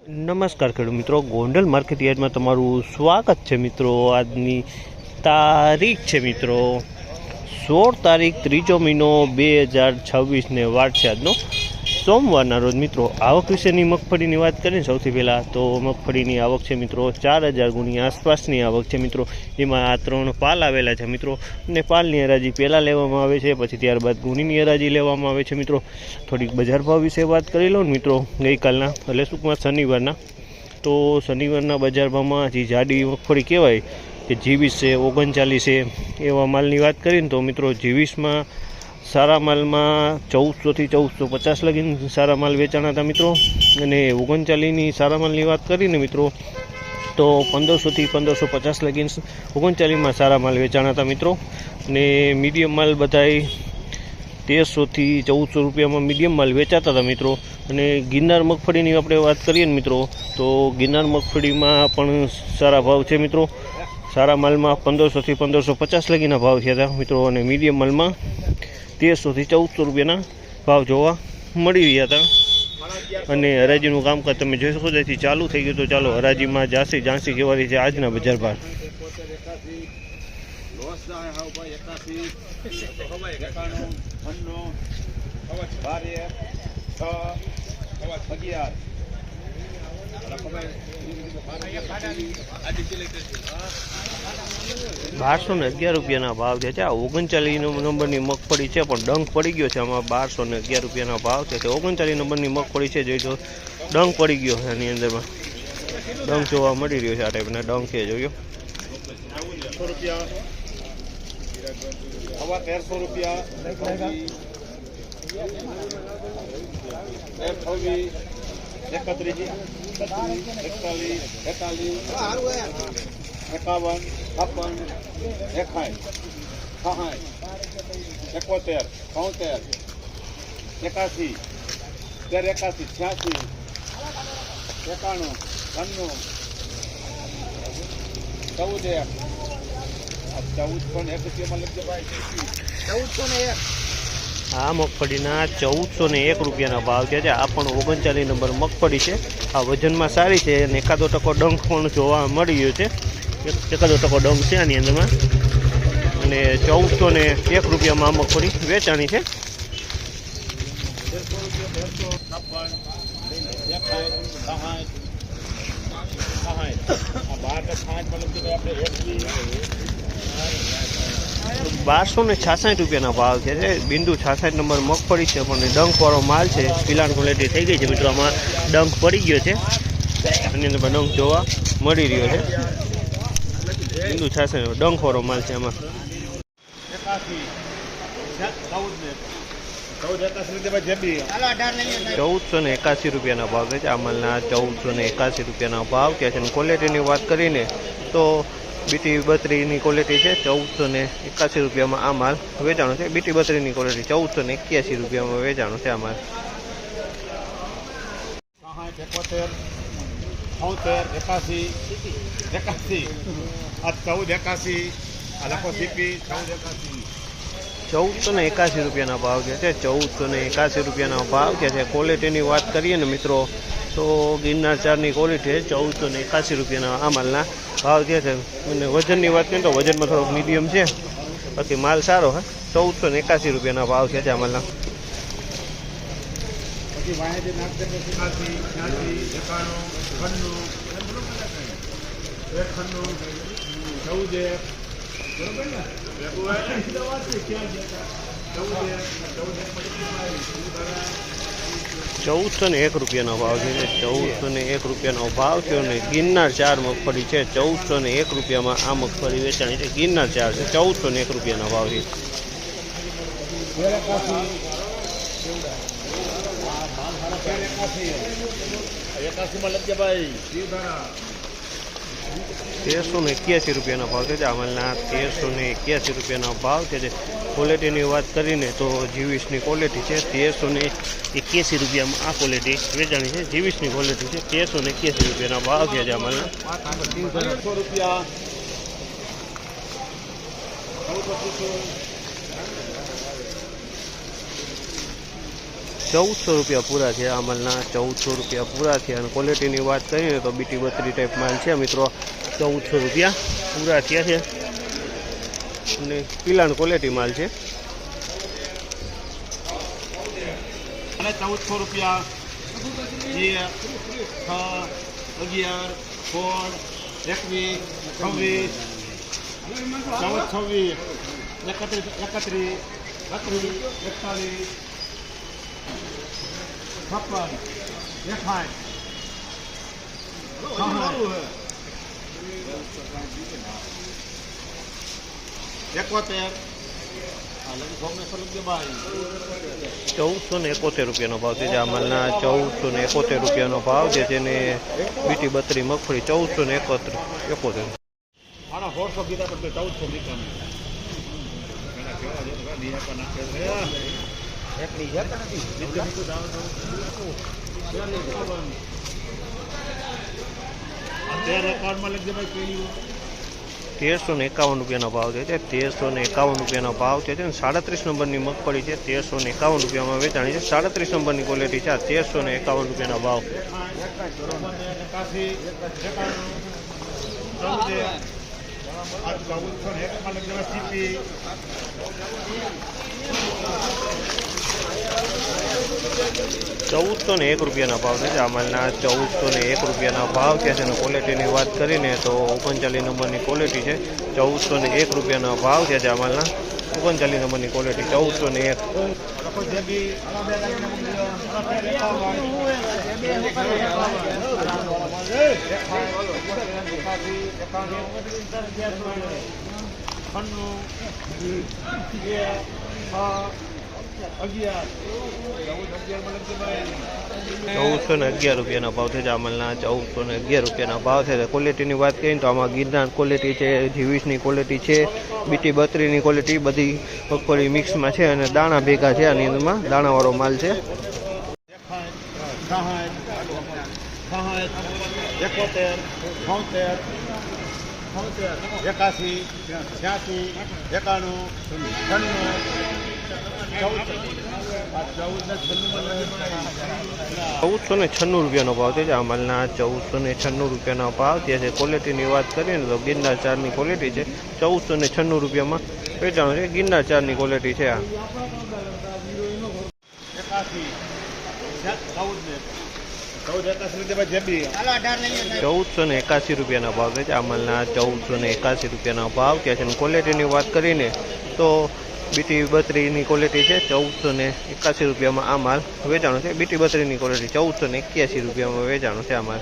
નમસ્કાર ખેડૂત મિત્રો, ગોંડલ માર્કેટ યાર્ડમાં તમારું સ્વાગત છે મિત્રો। આજની તારીખ છે મિત્રો 16 તારીખ 3 મહિનો 2026 વાર છે આજનો સોમવારના રોજ મિત્રો। આવક વિશેની મગફળીની વાત કરીએ સૌથી પહેલાં તો મગફળીની આવક છે મિત્રો 4000 ગુણી આસપાસની આવક છે મિત્રો। એમાં આ 3 પાલ આવેલા છે મિત્રો, અને પાલની હરાજી પહેલાં લેવામાં આવે છે, પછી ત્યારબાદ ગુણીની હરાજી લેવામાં આવે છે મિત્રો। થોડીક બજાર ભાવ વિશે વાત કરી લો મિત્રો ગઈકાલના, એટલે ટૂંકમાં શનિવારના। તો શનિવારના બજાર ભાવમાં જે જાડી મગફળી કહેવાય કે G20 છે, 39 છે, એવા માલની વાત કરીએ તો મિત્રો G20માં સારા માલમાં 1400 થી 1450 લગીને સારા માલ વેચાણા હતા મિત્રો। અને 39ની સારા માલની વાત કરીને મિત્રો તો 1500 થી 1550 લગીને 39માં સારા માલ વેચાણા હતા મિત્રો। અને મીડિયમ માલ બધાય 1300 થી 1400 રૂપિયામાં મીડિયમ માલ વેચાતા હતા મિત્રો। અને ગિરનાર મગફળીની આપણે વાત કરીએ ને મિત્રો તો ગિરનાર મગફળીમાં પણ સારા ભાવ છે મિત્રો। સારા માલમાં 1500 થી 1550 લગીના ભાવ થયા હતા મિત્રો, અને મીડિયમ માલમાં 1300 થી 1400 રૂપિયાના ભાવ જોવા મળી રહ્યા હતા। અને હરાજીનું કામકાજ તમે જોઈ શકો છો, અહીંથી ચાલુ થઈ ગયું। તો ચાલો હરાજીમાં ઝાંસી કહેવાય છે આજના બજાર ભાવ। ₹1211 ભાવ છે। 39 નંબરની મગફળી છે, પણ ડંખ પડી ગયો છે આમાં। ₹1211 ભાવ છે। 39 નંબરની મગફળી છે, જોઈ તો ડંખ પડી ગયો છે એની અંદરમાં, ડંખ જોવા મળી રહ્યો છે। આ ટાઈપના ડંખ છે, જોયો। આ મગફળીના ₹1401 ભાવ છે। આ પણ 39 નંબર મગફળી છે। આ વજનમાં સારી છે અને એકાદો ટકો ડંખ પણ જોવા મળી રહ્યો છે। એકાદો ટકો ડંખ છે આની અંદરમાં, અને ₹1401 આ મગફળી વેચાણી છે। ₹1266 ભાવ છે। બિંદુ 66 નંબર મગફળી છે, પણ ડંખવાળો માલ છે, પિલાણ ક્વોલિટી થઈ ગઈ છે મિત્રો। આમાં ડંખ પડી ગયો છે, આની અંદર ડંખ જોવા મળી રહ્યો છે। બિંદુ 66 ડંખવાળો માલ છે આમાં। ₹1481 ભાવ છે। આ માલના ₹1481 ભાવ છે। ક્વોલિટીની વાત કરીને તો BT32ની ક્વોલિટી છે, ₹1481 આ માલ વેચાણો છે। BT32ની ક્વોલિટી ₹1481 વેચાણો છે આ માલ। ₹1481 ભાવ છે। ₹1481 ભાવ છે। ક્વોલિટીની વાત કરીએ ને મિત્રો તો ગિરનાર 4ની ક્વોલિટી છે। ₹1481 આ માલના ભાવ છે। અને વજનની વાત કરીએ તો વજનમાં થોડોક મીડિયમ છે, બાકી માલ સારો છે। ₹1481 ભાવ છે આ માલના। ₹1401 ભાવ છે। ₹1401 ભાવ છે। અને ગિરનાર 4 મગફળી છે, ₹1401 આ મગફળી વેચાણી છે। ગિરનાર 4 છે, ₹1401 ભાવ છે। ₹1381 ભાવ છે। આ માલના ₹1381 ભાવ છે। ક્વોલિટીની વાત કરીને તો G20ની ક્વોલિટી છે, ₹1381 આ ક્વોલિટી વેચાણી છે। G20ની ક્વોલિટી છે, ₹1381 ભાવ છે આ માલના। રૂપિયા પૂરા થયા આ માલના, 1400 રૂપિયા પૂરા થયા. અને ક્વોલિટીની વાત કરીએ તો બીટી 32 ટાઈપ માલ છે મિત્રો, 1400 રૂપિયા પૂરા થયા છે. અને પિલાણ ક્વોલિટી માલ છે. 1400 રૂપિયા 11, 16, 21, 26, 26, 31, 31, 32, 41, 56, 71. 1471 રૂપિયાનો ભાવ છે. આ માલના 1471 રૂપિયાનો ભાવ છે, જેને બીટી 32 મગફળી 1471. આના 400 કીધા પણ 1400 લીધા ₹1351 રૂપિયાનો ભાવ છે. 1351 રૂપિયાનો ભાવ છે. 37 નંબરની મગફળી છે, 1351 રૂપિયામાં વેચાણી છે. 37 નંબરની ક્વોલિટી છે. 1351 રૂપિયાનો ભાવ. 1401 રૂપિયાના ભાવ છે. આ માલના 1401 રૂપિયાના ભાવ છે. અને ક્વોલિટીની વાત કરીને તો 39 નંબરની ક્વોલિટી છે, 1401 રૂપિયાના ભાવ છે. આ માલના 39 નંબરની ક્વોલિટી 1401. ₹1411 રૂપિયાના ભાવ છે. જામલના ₹1411 રૂપિયાના ભાવ છે. ક્વોલિટીની વાત કરીએ તો આમાં ગિરનાર ક્વોલિટી છે, જીવીસની ક્વોલિટી છે, બીટી 32ની ક્વોલિટી બધી મગફળી મિક્સમાં છે. અને દાણા ભેગા છે. આની અંદરમાં દાણાવાળો માલ છે. 1496 રૂપિયાનો ભાવ છે. આ માલના 1496 રૂપિયાનો ભાવ છે. ક્વોલિટીની વાત કરીએ ને તો ગિરનાર 4ની ક્વોલિટી છે, 1496 રૂપિયામાં વેચાણ છે. ગિરનાર 4ની ક્વોલિટી છે. આ 1481 રૂપિયાના ભાવ છે. આ માલના 1481 રૂપિયાના ભાવ છે. ક્વોલિટીની વાત કરીને તો બીટી 32ની ક્વોલિટી છે, 1481 રૂપિયામાં આ માલ વેચાણો છે. બીટી 32ની ક્વોલિટી 1481 રૂપિયામાં વેચાણો છે આ માલ.